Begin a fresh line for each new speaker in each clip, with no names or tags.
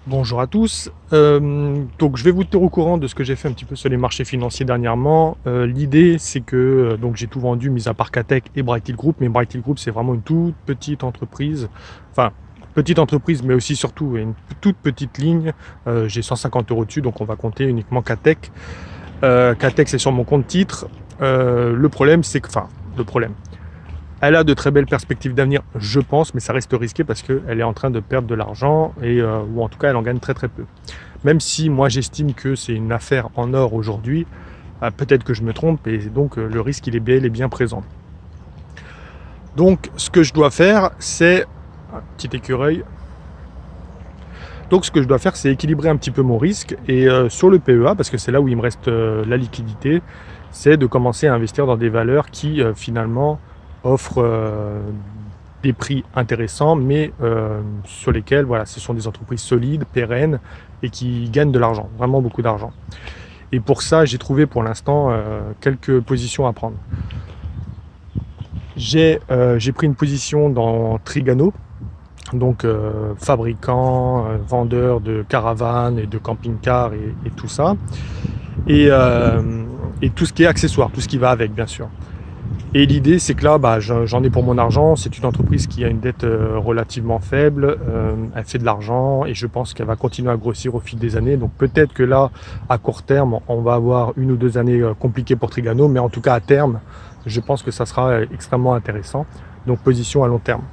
Bonjour à tous. Donc je vais vous tenir au courant de ce que j'ai fait un petit peu sur les marchés financiers dernièrement. L'idée c'est que donc j'ai tout vendu, mis à part Catech et Bright Hill Group, mais Bright Hill Group c'est vraiment une toute petite entreprise. Enfin, petite entreprise, mais aussi surtout une toute petite ligne. J'ai 150 euros dessus, donc on va compter uniquement Catech. Catech c'est sur mon compte titre. Le problème c'est que, enfin, le problème. Elle a de très belles perspectives d'avenir, je pense, mais ça reste risqué parce qu'elle est en train de perdre de l'argent ou en tout cas elle en gagne très très peu. Même si moi j'estime que c'est une affaire en or aujourd'hui, peut-être que je me trompe et donc le risque il est bel et bien présent. Donc ce que je dois faire c'est un petit écureuil. Donc ce que je dois faire c'est équilibrer un petit peu mon risque et sur le PEA, parce que c'est là où il me reste la liquidité, c'est de commencer à investir dans des valeurs qui finalement offrent des prix intéressants, mais sur lesquels voilà, ce sont des entreprises solides, pérennes et qui gagnent de l'argent, vraiment beaucoup d'argent. Et pour ça, j'ai trouvé pour l'instant quelques positions à prendre. J'ai pris une position dans Trigano, donc fabricant, vendeur de caravanes et de camping-cars et tout ça, et, et tout ce qui est accessoire, tout ce qui va avec bien sûr. Et l'idée, c'est que là, j'en ai pour mon argent. C'est une entreprise qui a une dette relativement faible. Elle fait de l'argent et je pense qu'elle va continuer à grossir au fil des années. Donc peut-être que là, à court terme, on va avoir 1 ou 2 années compliquées pour Trigano. Mais en tout cas, à terme, je pense que ça sera extrêmement intéressant. Donc position à long terme.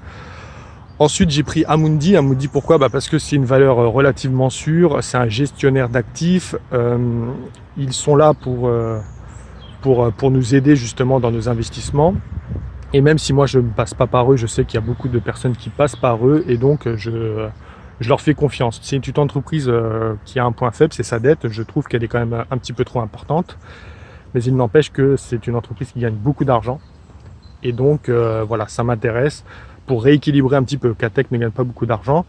Ensuite, j'ai pris Amundi. Amundi, pourquoi? Parce que c'est une valeur relativement sûre. C'est un gestionnaire d'actifs. Ils sont là pour nous aider justement dans nos investissements. Et même si moi je ne passe pas par eux, je sais qu'il y a beaucoup de personnes qui passent par eux et donc je leur fais confiance. C'est une entreprise qui a un point faible, c'est sa dette. Je trouve qu'elle est quand même un petit peu trop importante. Mais il n'empêche que c'est une entreprise qui gagne beaucoup d'argent. Et donc voilà, ça m'intéresse. Pour rééquilibrer un petit peu, Catech ne gagne pas beaucoup d'argent.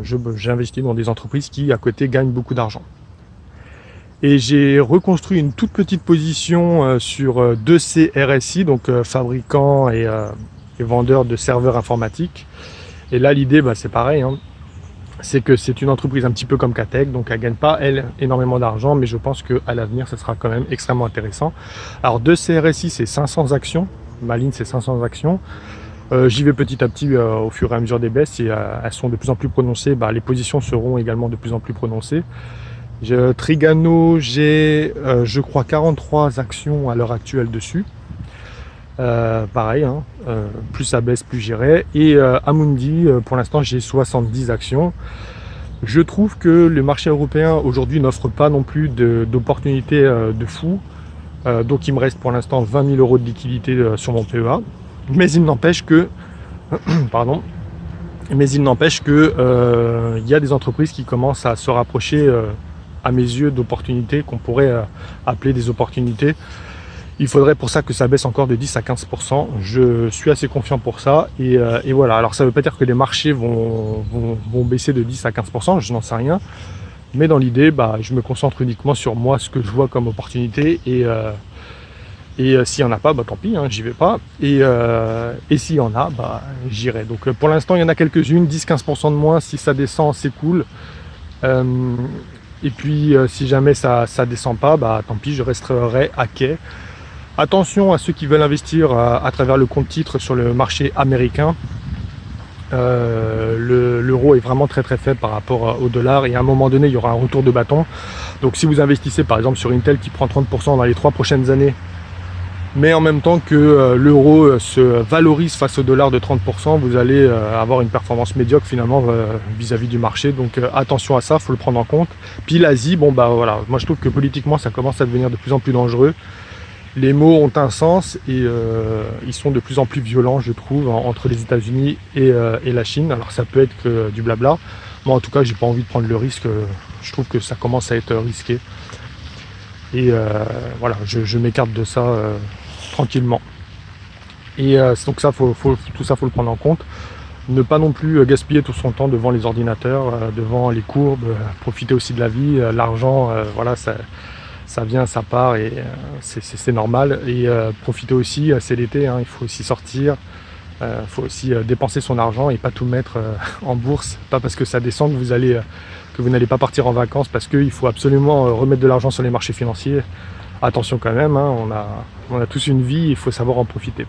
J'investis dans des entreprises qui à côté gagnent beaucoup d'argent. Et j'ai reconstruit une toute petite position sur 2C RSI, donc fabricant et vendeur de serveurs informatiques. Et là, l'idée, c'est pareil, hein, c'est que c'est une entreprise un petit peu comme Catech, donc elle ne gagne pas, elle, énormément d'argent, mais je pense qu'à l'avenir, ça sera quand même extrêmement intéressant. Alors, 2C RSI, c'est 500 actions. Ma ligne, c'est 500 actions. J'y vais petit à petit au fur et à mesure des baisses et elles sont de plus en plus prononcées. Les positions seront également de plus en plus prononcées. Trigano, j'ai je crois 43 actions à l'heure actuelle dessus. Pareil, hein, plus ça baisse, plus j'irai. Et Amundi, pour l'instant, j'ai 70 actions. Je trouve que le marché européen aujourd'hui n'offre pas non plus d'opportunités de fou. Donc il me reste pour l'instant 20 000 euros de liquidité sur mon PEA. Mais il n'empêche que, pardon, il y a des entreprises qui commencent à se rapprocher à mes yeux d'opportunités qu'on pourrait appeler des opportunités. Il faudrait pour ça que ça baisse encore de 10 à 15%. Je suis assez confiant pour ça. Et voilà. Alors ça ne veut pas dire que les marchés vont baisser de 10 à 15%, je n'en sais rien. Mais dans l'idée, je me concentre uniquement sur moi, ce que je vois comme opportunité. Et s'il n'y en a pas, tant pis, hein, j'y vais pas. Et s'il y en a, j'irai. Donc pour l'instant, il y en a quelques-unes, 10-15% de moins. Si ça descend, c'est cool. Et puis si jamais ça descend pas, tant pis, je resterai à quai. Attention à ceux qui veulent investir à travers le compte titre sur le marché américain. L'euro est vraiment très très faible par rapport au dollar et à un moment donné il y aura un retour de bâton. Donc si vous investissez par exemple sur Intel qui prend 30% dans les 3 prochaines années, mais en même temps que l'euro se valorise face au dollar de 30%, vous allez avoir une performance médiocre finalement vis-à-vis du marché. Donc attention à ça, il faut le prendre en compte. Puis l'Asie, voilà, moi je trouve que politiquement ça commence à devenir de plus en plus dangereux. Les mots ont un sens et ils sont de plus en plus violents, je trouve, entre les États-Unis et la Chine. Alors ça peut être que du blabla. Moi en tout cas, j'ai pas envie de prendre le risque. Je trouve que ça commence à être risqué. Et voilà, je m'écarte de ça tranquillement. Et donc ça, tout ça, faut le prendre en compte. Ne pas non plus gaspiller tout son temps devant les ordinateurs, devant les courbes. Profiter aussi de la vie. L'argent, voilà, ça vient, ça part et c'est normal. Et profiter aussi, c'est l'été, hein, il faut aussi sortir, faut aussi dépenser son argent et pas tout mettre en bourse. Pas parce que ça descend que vous n'allez pas partir en vacances, parce qu'il faut absolument remettre de l'argent sur les marchés financiers. Attention quand même, hein, on a tous une vie, il faut savoir en profiter.